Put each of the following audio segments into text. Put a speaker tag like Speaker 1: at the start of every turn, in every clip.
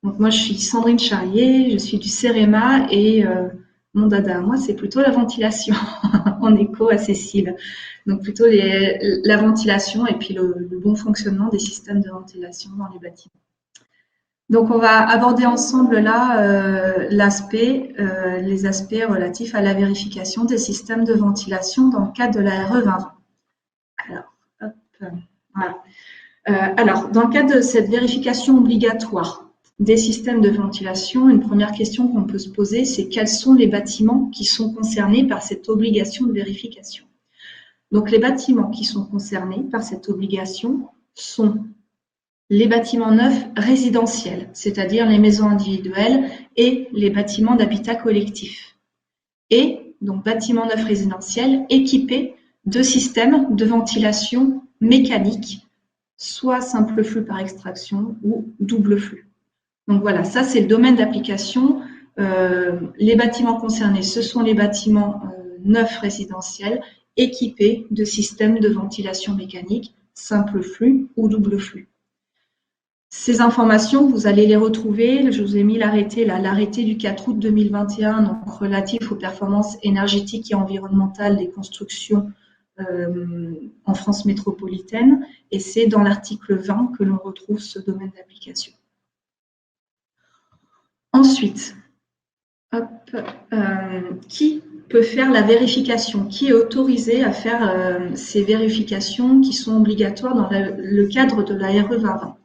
Speaker 1: Donc moi, je suis Sandrine Charrier, je suis du CEREMA et mon dada, moi, c'est plutôt la ventilation en écho à Cécile. Donc plutôt la ventilation et puis le bon fonctionnement des systèmes de ventilation dans les bâtiments. Donc on va aborder ensemble là les aspects relatifs à la vérification des systèmes de ventilation dans le cadre de la RE 2020. Alors, hop, voilà. Alors, dans le cadre de cette vérification obligatoire des systèmes de ventilation, une première question qu'on peut se poser, c'est quels sont les bâtiments qui sont concernés par cette obligation de vérification. Donc, les bâtiments qui sont concernés par cette obligation sont les bâtiments neufs résidentiels, c'est-à-dire les maisons individuelles et les bâtiments d'habitat collectif. Et donc, bâtiments neufs résidentiels équipés de systèmes de ventilation mécanique, soit simple flux par extraction ou double flux. Donc voilà, ça c'est le domaine d'application. Les bâtiments concernés, ce sont les bâtiments neufs résidentiels équipés de systèmes de ventilation mécanique, simple flux ou double flux. Ces informations, vous allez les retrouver, je vous ai mis l'arrêté là, l'arrêté du 4 août 2021, donc relatif aux performances énergétiques et environnementales des constructions en France métropolitaine, et c'est dans l'article 20 que l'on retrouve ce domaine d'application. Ensuite, qui peut faire la vérification? Qui est autorisé à faire ces vérifications qui sont obligatoires dans le cadre de la RE 2020?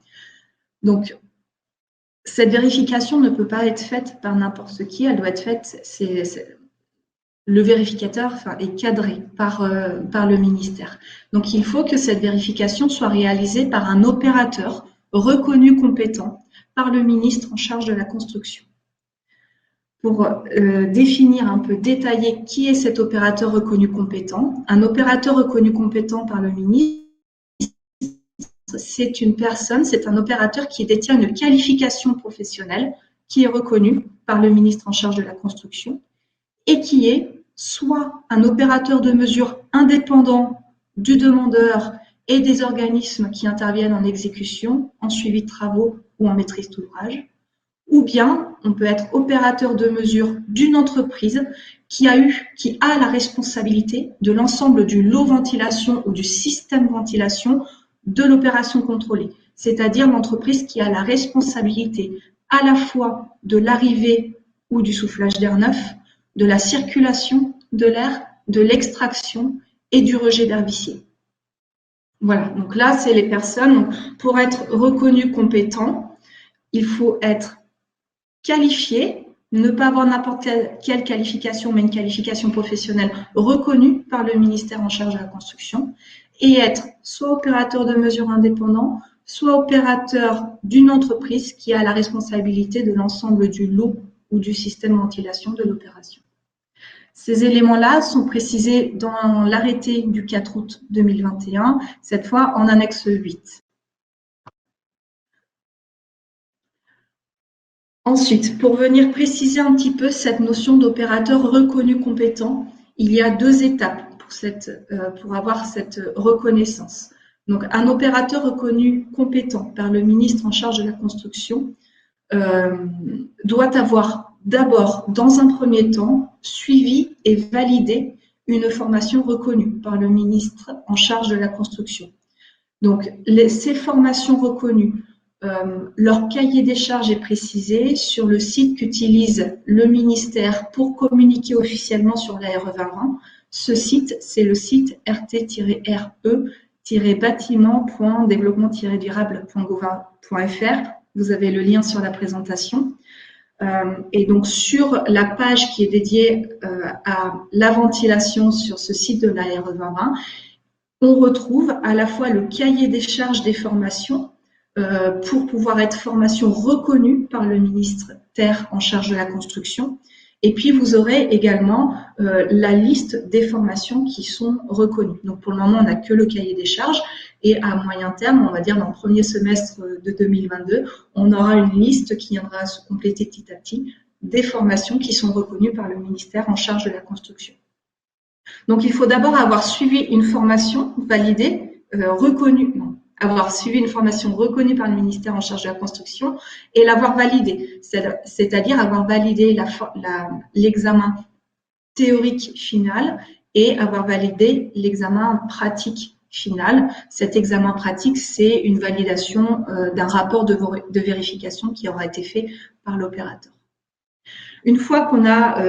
Speaker 1: Donc, cette vérification ne peut pas être faite par n'importe qui, elle doit être faite, le vérificateur est cadré par le ministère. Donc, il faut que cette vérification soit réalisée par un opérateur reconnu compétent par le ministre en charge de la construction. Pour définir un peu, détailler qui est cet opérateur reconnu compétent, un opérateur reconnu compétent par le ministre, c'est une personne, c'est un opérateur qui détient une qualification professionnelle qui est reconnue par le ministre en charge de la construction et qui est soit un opérateur de mesure indépendant du demandeur et des organismes qui interviennent en exécution, en suivi de travaux ou en maîtrise d'ouvrage, ou bien on peut être opérateur de mesure d'une entreprise qui a la responsabilité de l'ensemble du lot ventilation ou du système ventilation de l'opération contrôlée, c'est-à-dire l'entreprise qui a la responsabilité à la fois de l'arrivée ou du soufflage d'air neuf, de la circulation de l'air, de l'extraction et du rejet d'air vicié. Voilà, donc là, c'est les personnes. Donc, pour être reconnu compétent, il faut être qualifié, ne pas avoir n'importe quelle qualification, mais une qualification professionnelle reconnue par le ministère en charge de la construction, et être soit opérateur de mesure indépendant, soit opérateur d'une entreprise qui a la responsabilité de l'ensemble du lot ou du système de ventilation de l'opération. Ces éléments-là sont précisés dans l'arrêté du 4 août 2021, cette fois en annexe 8. Ensuite, pour venir préciser un petit peu cette notion d'opérateur reconnu compétent, il y a deux étapes pour avoir cette reconnaissance. Donc, un opérateur reconnu compétent par le ministre en charge de la construction doit avoir d'abord, dans un premier temps, suivi et validé une formation reconnue par le ministre en charge de la construction. Donc, ces formations reconnues, leur cahier des charges est précisé sur le site qu'utilise le ministère pour communiquer officiellement sur la RE 2020. Ce site, c'est le site rt-re-bâtiment.développement-durable.gouv.fr. Vous avez le lien sur la présentation. Et donc, sur la page qui est dédiée à la ventilation sur ce site de la RE 2020, on retrouve à la fois le cahier des charges des formations pour pouvoir être formation reconnue par le ministère en charge de la construction. Et puis, vous aurez également la liste des formations qui sont reconnues. Donc, pour le moment, on n'a que le cahier des charges. Et à moyen terme, on va dire dans le premier semestre de 2022, on aura une liste qui viendra se compléter petit à petit des formations qui sont reconnues par le ministère en charge de la construction. Donc, il faut d'abord avoir suivi une formation validée, reconnue, avoir suivi une formation reconnue par le ministère en charge de la construction et l'avoir validée, c'est-à-dire avoir validé l'examen théorique final et avoir validé l'examen pratique final. Cet examen pratique, c'est une validation d'un rapport de vérification qui aura été fait par l'opérateur. Une fois qu'on a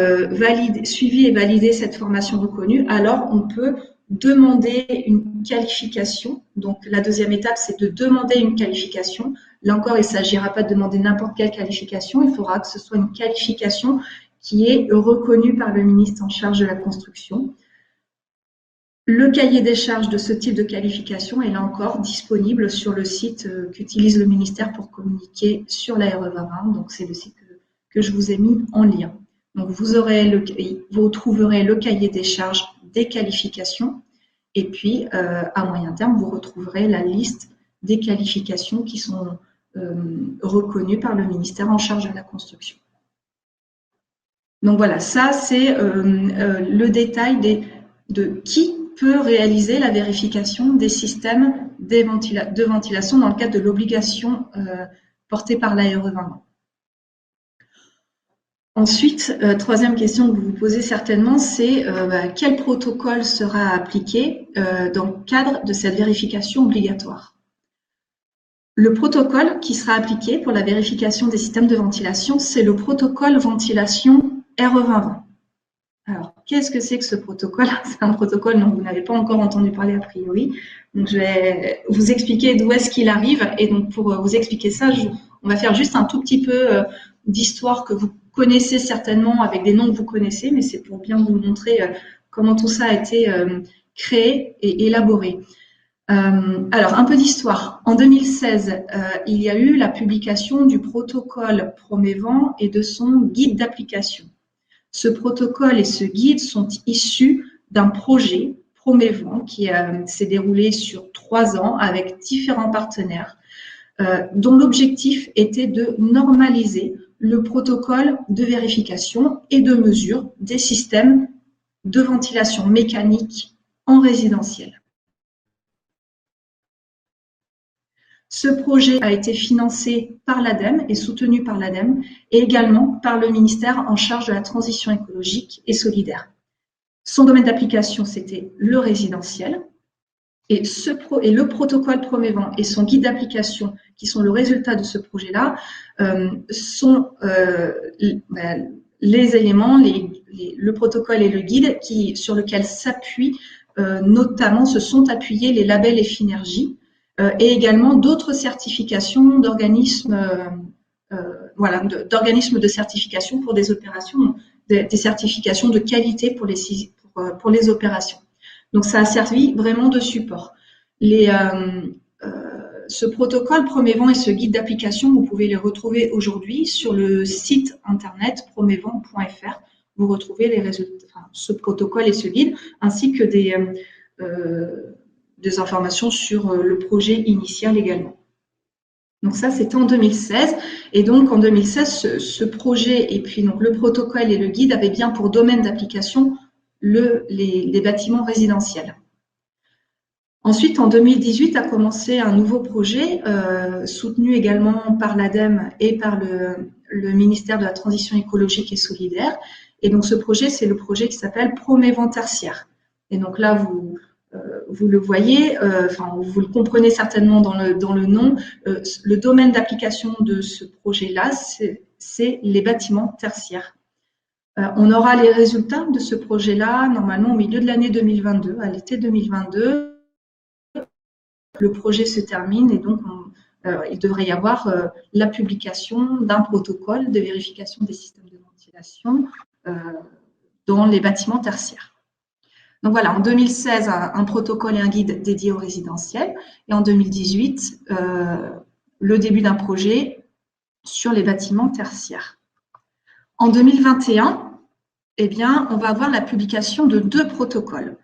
Speaker 1: suivi et validé cette formation reconnue, alors on peut demander une qualification. Donc, la deuxième étape, c'est de demander une qualification. Là encore, il ne s'agira pas de demander n'importe quelle qualification. Il faudra que ce soit une qualification qui est reconnue par le ministre en charge de la construction. Le cahier des charges de ce type de qualification est là encore disponible sur le site qu'utilise le ministère pour communiquer sur la RE2020. Donc, c'est le site que je vous ai mis en lien. Donc, vous trouverez le cahier des charges des qualifications et puis, à moyen terme, vous retrouverez la liste des qualifications qui sont reconnues par le ministère en charge de la construction. Donc, voilà, ça, c'est le détail de qui peut réaliser la vérification des systèmes de ventilation dans le cadre de l'obligation portée par la RE2020. Ensuite, troisième question que vous vous posez certainement, c'est quel protocole sera appliqué dans le cadre de cette vérification obligatoire. Le protocole qui sera appliqué pour la vérification des systèmes de ventilation, c'est le protocole ventilation RE2020. Alors, qu'est-ce que c'est que ce protocole? C'est un protocole dont vous n'avez pas encore entendu parler a priori. Donc, je vais vous expliquer d'où est-ce qu'il arrive. Et donc, pour vous expliquer ça, on va faire juste un tout petit peu d'histoire que vous connaissez certainement avec des noms que vous connaissez, mais c'est pour bien vous montrer comment tout ça a été créé et élaboré. Alors, un peu d'histoire. En 2016, il y a eu la publication du protocole Promévent et de son guide d'application. Ce protocole et ce guide sont issus d'un projet Promévent qui s'est déroulé sur 3 ans avec différents partenaires, dont l'objectif était de normaliser le protocole de vérification et de mesure des systèmes de ventilation mécanique en résidentiel. Ce projet a été financé par l'ADEME et soutenu par l'ADEME et également par le ministère en charge de la transition écologique et solidaire. Son domaine d'application, c'était le résidentiel. Et le protocole Promévent et son guide d'application, qui sont le résultat de ce projet-là, sont les éléments, le protocole et le guide sur lequel s'appuient, notamment se sont appuyés les labels Effinergie, et également d'autres certifications d'organismes de certification pour des opérations, des certifications de qualité pour les opérations. Donc, ça a servi vraiment de support. Ce protocole Promévent et ce guide d'application, vous pouvez les retrouver aujourd'hui sur le site internet promévent.fr. Vous retrouvez les résultats, ce protocole et ce guide, ainsi que des informations sur le projet initial également. Donc ça, c'était en 2016. Et donc, en 2016, ce projet et puis donc le protocole et le guide avaient bien pour domaine d'application les bâtiments résidentiels. Ensuite, en 2018, a commencé un nouveau projet soutenu également par l'ADEME et par le ministère de la Transition écologique et solidaire. Et donc, ce projet, c'est le projet qui s'appelle Promévent tertiaire. Et donc là, vous le voyez, vous le comprenez certainement dans le nom. Le domaine d'application de ce projet-là, c'est les bâtiments tertiaires. On aura les résultats de ce projet-là normalement au milieu de l'année 2022, à l'été 2022. Le projet se termine et donc il devrait y avoir la publication d'un protocole de vérification des systèmes de ventilation dans les bâtiments tertiaires. Donc voilà, en 2016, un protocole et un guide dédié au résidentiel et en 2018, le début d'un projet sur les bâtiments tertiaires. En 2021, eh bien, on va avoir la publication de 2 protocoles.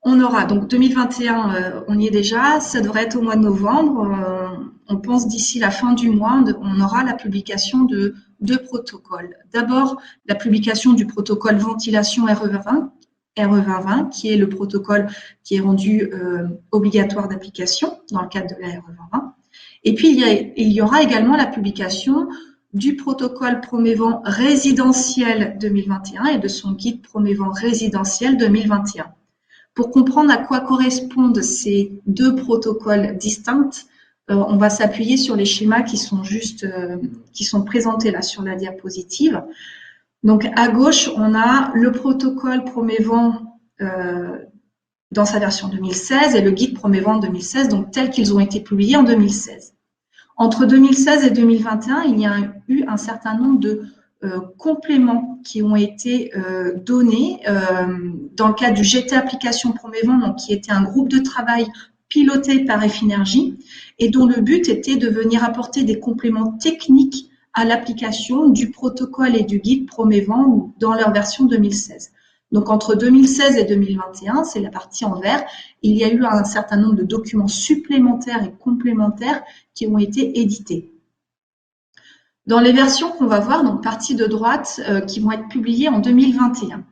Speaker 1: On aura donc 2021, on y est déjà, ça devrait être au mois de novembre. On pense d'ici la fin du mois, on aura la publication de 2 protocoles. D'abord, la publication du protocole ventilation RE20 RE 2020, qui est le protocole qui est rendu obligatoire d'application dans le cadre de la RE 2020. Et puis, il y aura également la publication du protocole Promévent résidentiel 2021 et de son guide Promévent résidentiel 2021. Pour comprendre à quoi correspondent ces deux protocoles distincts, on va s'appuyer sur les schémas qui sont présentés là sur la diapositive. Donc, à gauche, on a le protocole Promévent dans sa version 2016 et le guide Promévent 2016, donc tels qu'ils ont été publiés en 2016. Entre 2016 et 2021, il y a eu un certain nombre de compléments qui ont été donnés dans le cadre du GT Application Promévent, donc qui était un groupe de travail piloté par F-Énergie et dont le but était de venir apporter des compléments techniques à l'application du protocole et du guide Promévent dans leur version 2016. Donc, entre 2016 et 2021, c'est la partie en vert, il y a eu un certain nombre de documents supplémentaires et complémentaires qui ont été édités. Dans les versions qu'on va voir, donc partie de droite, qui vont être publiées en 2021,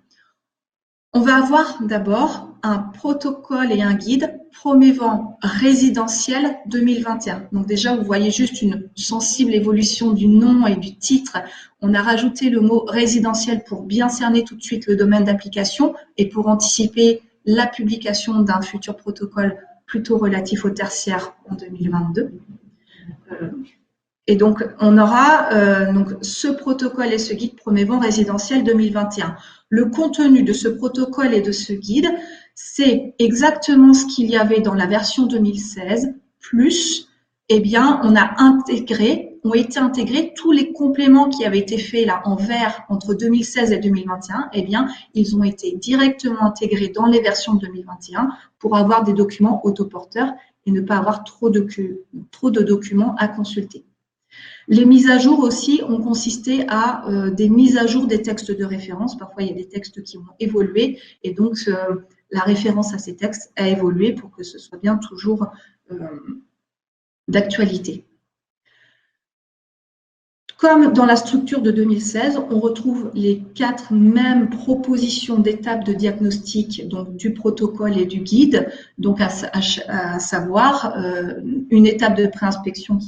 Speaker 1: on va avoir d'abord un protocole et un guide Promévent résidentiel 2021. Donc déjà, vous voyez juste une sensible évolution du nom et du titre. On a rajouté le mot résidentiel pour bien cerner tout de suite le domaine d'application et pour anticiper la publication d'un futur protocole plutôt relatif au tertiaire en 2022. Et donc, on aura donc ce protocole et ce guide Promévent résidentiel 2021. Le contenu de ce protocole et de ce guide, c'est exactement ce qu'il y avait dans la version 2016, plus, eh bien, ont été intégrés tous les compléments qui avaient été faits là en vert entre 2016 et 2021, eh bien, ils ont été directement intégrés dans les versions de 2021 pour avoir des documents autoporteurs et ne pas avoir trop de documents à consulter. Les mises à jour aussi ont consisté à des mises à jour des textes de référence. Parfois, il y a des textes qui ont évolué et donc la référence à ces textes a évolué pour que ce soit bien toujours d'actualité. Comme dans la structure de 2016, on retrouve les 4 mêmes propositions d'étapes de diagnostic, donc du protocole et du guide, donc à savoir une étape de préinspection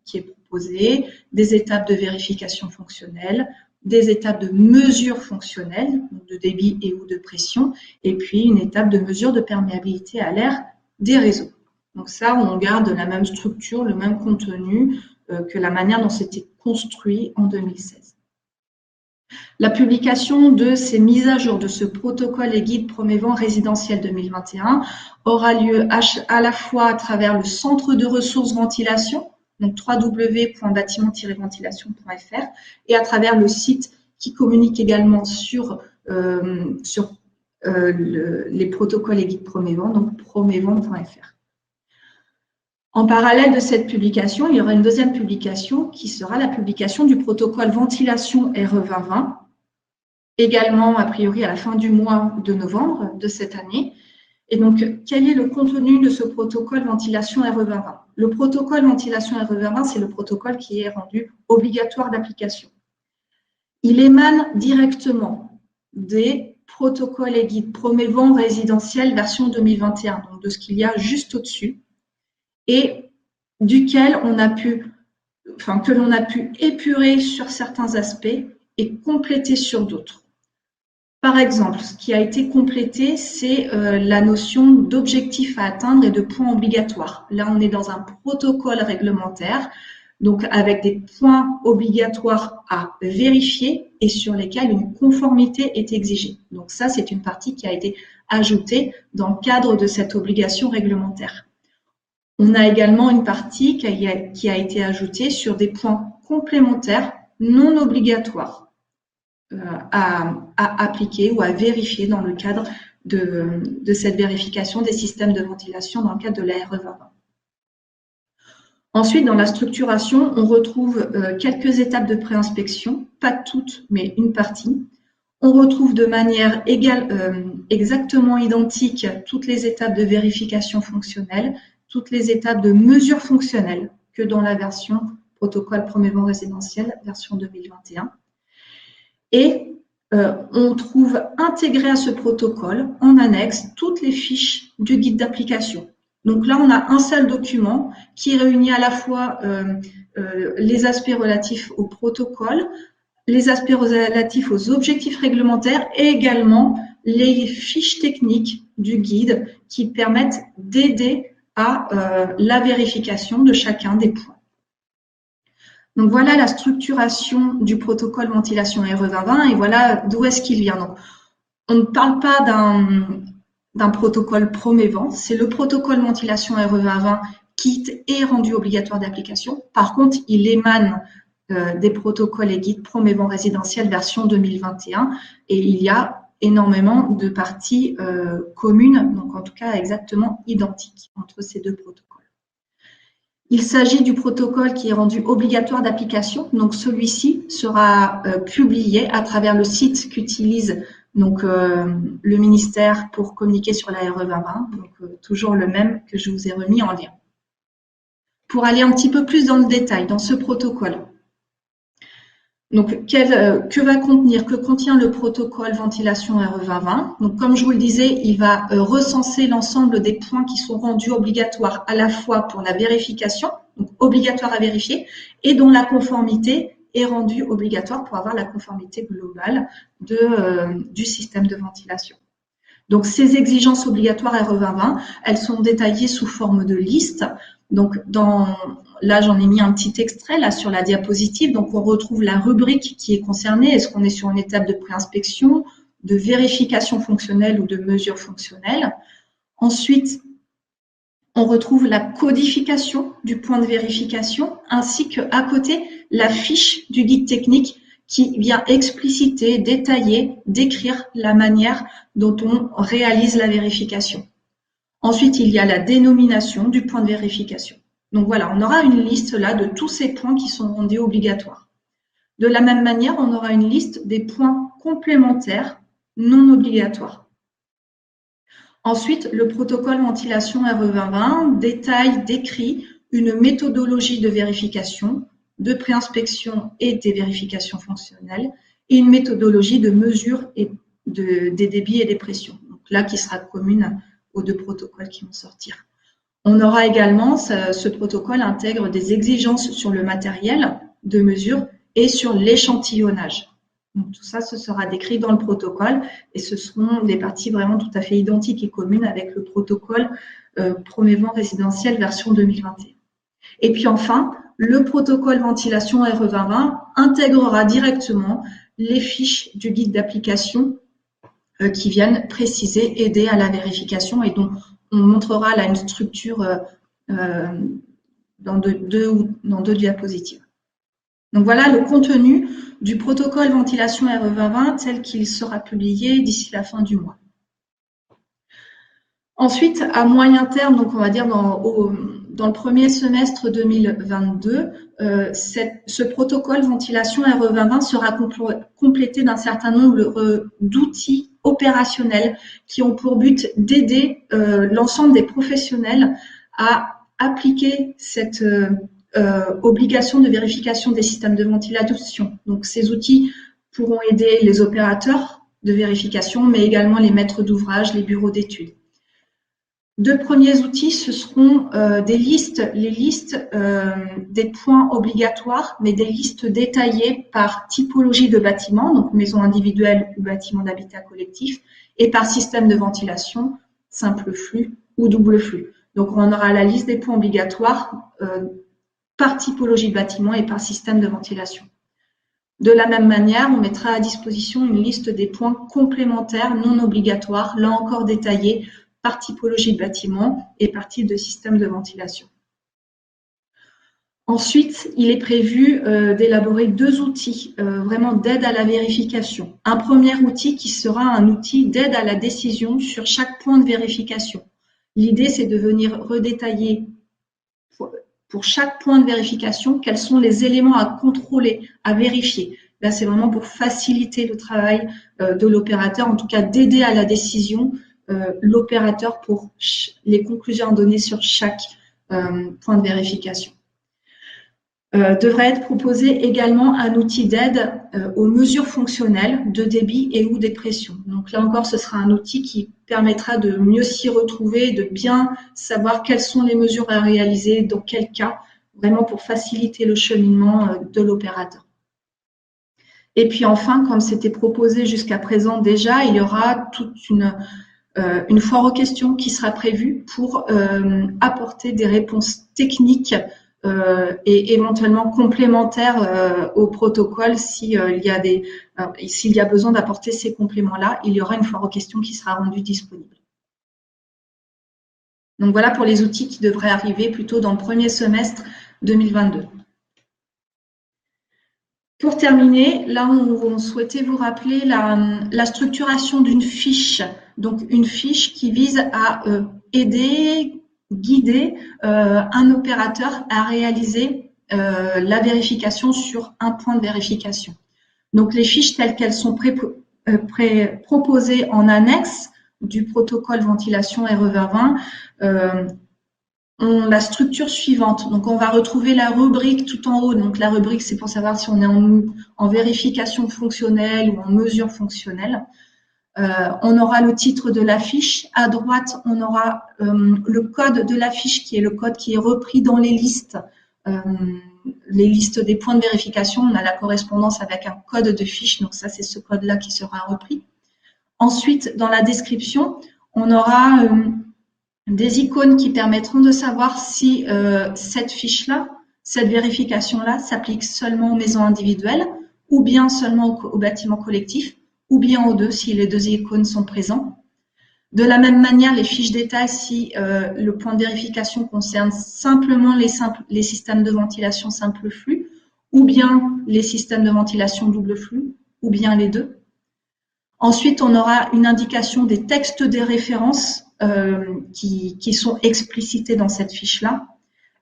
Speaker 1: qui est proposée, des étapes de vérification fonctionnelle, des étapes de mesure fonctionnelle, de débit et ou de pression, et puis une étape de mesure de perméabilité à l'air des réseaux. Donc ça, on garde la même structure, le même contenu que la manière dont c'était construit en 2016. La publication de ces mises à jour de ce protocole et guide Promévent résidentiel 2021 aura lieu à la fois à travers le centre de ressources ventilation, donc www.bâtiment-ventilation.fr, et à travers le site qui communique également sur les protocoles et guides Promévent, donc promévent.fr. En parallèle de cette publication, il y aura une deuxième publication qui sera la publication du protocole ventilation RE 2020, également a priori à la fin du mois de novembre de cette année. Et donc, quel est le contenu de ce protocole ventilation RE 2020 ? Le protocole ventilation RE 2020, c'est le protocole qui est rendu obligatoire d'application. Il émane directement des protocoles et guides Promévent résidentiel version 2021, donc de ce qu'il y a juste au-dessus, et duquel que l'on a pu épurer sur certains aspects et compléter sur d'autres. Par exemple, ce qui a été complété, c'est la notion d'objectif à atteindre et de points obligatoires. Là, on est dans un protocole réglementaire, donc avec des points obligatoires à vérifier et sur lesquels une conformité est exigée. Donc ça, c'est une partie qui a été ajoutée dans le cadre de cette obligation réglementaire. On a également une partie qui a été ajoutée sur des points complémentaires non obligatoires à appliquer ou à vérifier dans le cadre de cette vérification des systèmes de ventilation dans le cadre de la RE 2020. Ensuite, dans la structuration, on retrouve quelques étapes de préinspection, pas toutes, mais une partie. On retrouve de manière exactement identique toutes les étapes de vérification fonctionnelle, toutes les étapes de mesure fonctionnelle que dans la version protocole Promévent résidentiel, version 2021. Et on trouve intégré à ce protocole, en annexe, toutes les fiches du guide d'application. Donc là, on a un seul document qui réunit à la fois les aspects relatifs au protocole, les aspects relatifs aux objectifs réglementaires et également les fiches techniques du guide qui permettent d'aider à la vérification de chacun des points. Donc voilà la structuration du protocole ventilation RE 2020 et voilà d'où est-ce qu'il vient. Donc, on ne parle pas d'un protocole Promévent, c'est le protocole ventilation RE 2020 qui est rendu obligatoire d'application. Par contre, il émane des protocoles et guides Promévent résidentiel version 2021 et il y a énormément de parties communes, donc en tout cas exactement identiques entre ces deux protocoles. Il s'agit du protocole qui est rendu obligatoire d'application, donc celui-ci sera publié à travers le site qu'utilise donc le ministère pour communiquer sur la RE 2020, donc toujours le même que je vous ai remis en lien. Pour aller un petit peu plus dans le détail dans ce protocole, donc, que contient le protocole ventilation RE 2020? Donc, comme je vous le disais, il va recenser l'ensemble des points qui sont rendus obligatoires à la fois pour la vérification, donc obligatoire à vérifier, et dont la conformité est rendue obligatoire pour avoir la conformité globale du système de ventilation. Donc, ces exigences obligatoires RE 2020, elles sont détaillées sous forme de liste. Donc, là, j'en ai mis un petit extrait là sur la diapositive. Donc, on retrouve la rubrique qui est concernée. Est-ce qu'on est sur une étape de pré-inspection, de vérification fonctionnelle ou de mesure fonctionnelle? Ensuite, on retrouve la codification du point de vérification ainsi qu'à côté, la fiche du guide technique qui vient expliciter, détailler, décrire la manière dont on réalise la vérification. Ensuite, il y a la dénomination du point de vérification. Donc voilà, on aura une liste là de tous ces points qui sont rendus obligatoires. De la même manière, on aura une liste des points complémentaires non obligatoires. Ensuite, le protocole ventilation RE 2020 détaille, décrit une méthodologie de vérification, de préinspection et des vérifications fonctionnelles et une méthodologie de mesure des débits et des pressions. Donc là, qui sera commune aux deux protocoles qui vont sortir. On aura également, ce protocole intègre des exigences sur le matériel de mesure et sur l'échantillonnage. Donc tout ça, ce sera décrit dans le protocole et ce seront des parties vraiment tout à fait identiques et communes avec le protocole Promévent résidentiel version 2021. Et puis enfin, le protocole ventilation RE 2020 intégrera directement les fiches du guide d'application qui viennent préciser, aider à la vérification et dont on montrera là une structure dans deux diapositives. Donc voilà le contenu du protocole ventilation RE 2020 tel qu'il sera publié d'ici la fin du mois. Ensuite, à moyen terme, donc on va dire dans le premier semestre 2022, ce protocole ventilation RE 2020 sera complété d'un certain nombre d'outils opérationnels qui ont pour but d'aider l'ensemble des professionnels à appliquer cette obligation de vérification des systèmes de ventilation. Donc, ces outils pourront aider les opérateurs de vérification, mais également les maîtres d'ouvrage, les bureaux d'études. Deux premiers outils, ce seront les listes des points obligatoires, mais des listes détaillées par typologie de bâtiment, donc maison individuelle ou bâtiment d'habitat collectif, et par système de ventilation, simple flux ou double flux. Donc, on aura la liste des points obligatoires par typologie de bâtiment et par système de ventilation. De la même manière, on mettra à disposition une liste des points complémentaires non obligatoires, là encore détaillés par typologie de bâtiment et par type de système de ventilation. Ensuite, il est prévu d'élaborer deux outils vraiment d'aide à la vérification. Un premier outil qui sera un outil d'aide à la décision sur chaque point de vérification. L'idée, c'est de venir redétailler pour chaque point de vérification quels sont les éléments à contrôler, à vérifier. Là, c'est vraiment pour faciliter le travail de l'opérateur, en tout cas d'aider à la décision l'opérateur pour les conclusions données sur chaque point de vérification. devrait être proposé également un outil d'aide aux mesures fonctionnelles de débit et ou de pression. Donc là encore, ce sera un outil qui permettra de mieux s'y retrouver, de bien savoir quelles sont les mesures à réaliser, dans quel cas, vraiment pour faciliter le cheminement de l'opérateur. Et puis enfin, comme c'était proposé jusqu'à présent déjà, il y aura toute une foire aux questions qui sera prévue pour apporter des réponses techniques et éventuellement complémentaires au protocole s'il y a besoin d'apporter ces compléments-là. Il y aura une foire aux questions qui sera rendue disponible. Donc voilà pour les outils qui devraient arriver plutôt dans le premier semestre 2022. Pour terminer, là, on souhaitait vous rappeler la structuration d'une fiche. Donc, une fiche qui vise à aider, guider un opérateur à réaliser la vérification sur un point de vérification. Donc, les fiches telles qu'elles sont proposées en annexe du protocole ventilation RE2020 ont la structure suivante. Donc, on va retrouver la rubrique tout en haut. Donc, la rubrique, c'est pour savoir si on est en vérification fonctionnelle ou en mesure fonctionnelle. On aura le titre de la fiche. À droite, on aura le code de la fiche, qui est le code qui est repris dans les listes des points de vérification. On a la correspondance avec un code de fiche. Donc, ça, c'est ce code-là qui sera repris. Ensuite, dans la description, on aura des icônes qui permettront de savoir si cette fiche-là, cette vérification-là s'applique seulement aux maisons individuelles ou bien seulement aux bâtiments collectifs ou bien aux deux si les deux icônes sont présents. De la même manière, les fiches détaillent si le point de vérification concerne simplement les systèmes de ventilation simple flux ou bien les systèmes de ventilation double flux ou bien les deux. Ensuite, on aura une indication des textes des références qui sont explicités dans cette fiche-là.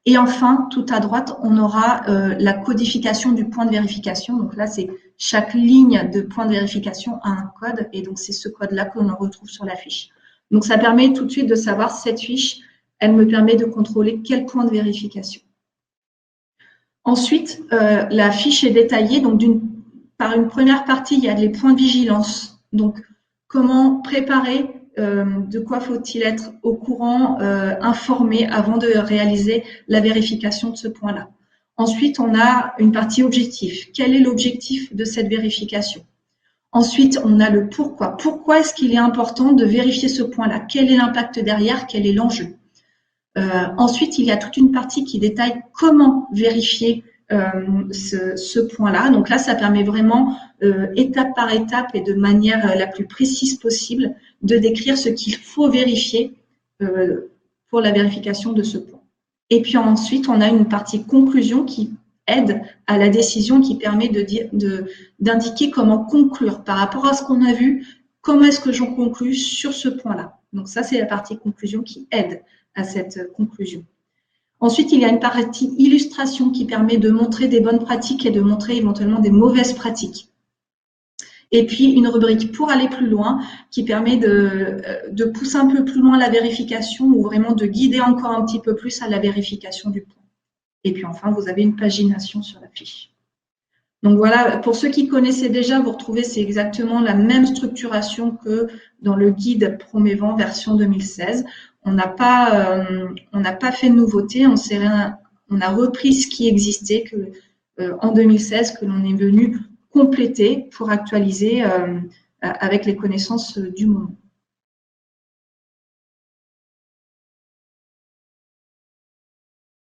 Speaker 1: Et enfin, tout à droite, on aura la codification du point de vérification. Donc là, c'est chaque ligne de point de vérification a un code. Et donc, c'est ce code-là que l'on retrouve sur la fiche. Donc, ça permet tout de suite de savoir cette fiche, elle me permet de contrôler quel point de vérification. Ensuite, la fiche est détaillée. Donc, par une première partie, il y a les points de vigilance. Donc, comment préparer, de quoi faut-il être au courant, informé avant de réaliser la vérification de ce point-là. Ensuite, on a une partie objectif. Quel est l'objectif de cette vérification? Ensuite, on a le pourquoi. Pourquoi est-ce qu'il est important de vérifier ce point-là? Quel est l'impact derrière? Quel est l'enjeu? Ensuite, il y a toute une partie qui détaille comment vérifier ce point-là. Donc là, ça permet vraiment, étape par étape et de manière la plus précise possible, de décrire ce qu'il faut vérifier pour la vérification de ce point. Et puis ensuite, on a une partie conclusion qui aide à la décision, qui permet d'indiquer comment conclure par rapport à ce qu'on a vu, comment est-ce que j'en conclus sur ce point-là. Donc ça, c'est la partie conclusion qui aide à cette conclusion. Ensuite, il y a une partie illustration qui permet de montrer des bonnes pratiques et de montrer éventuellement des mauvaises pratiques. Et puis, une rubrique pour aller plus loin qui permet de pousser un peu plus loin la vérification ou vraiment de guider encore un petit peu plus à la vérification du point. Et puis enfin, vous avez une pagination sur la fiche. Donc voilà, pour ceux qui connaissaient déjà, vous retrouvez, c'est exactement la même structuration que dans le guide Promévent version 2016. On n'a pas fait de nouveauté, on a repris ce qui existait en 2016 que l'on est venu compléter pour actualiser avec les connaissances du moment.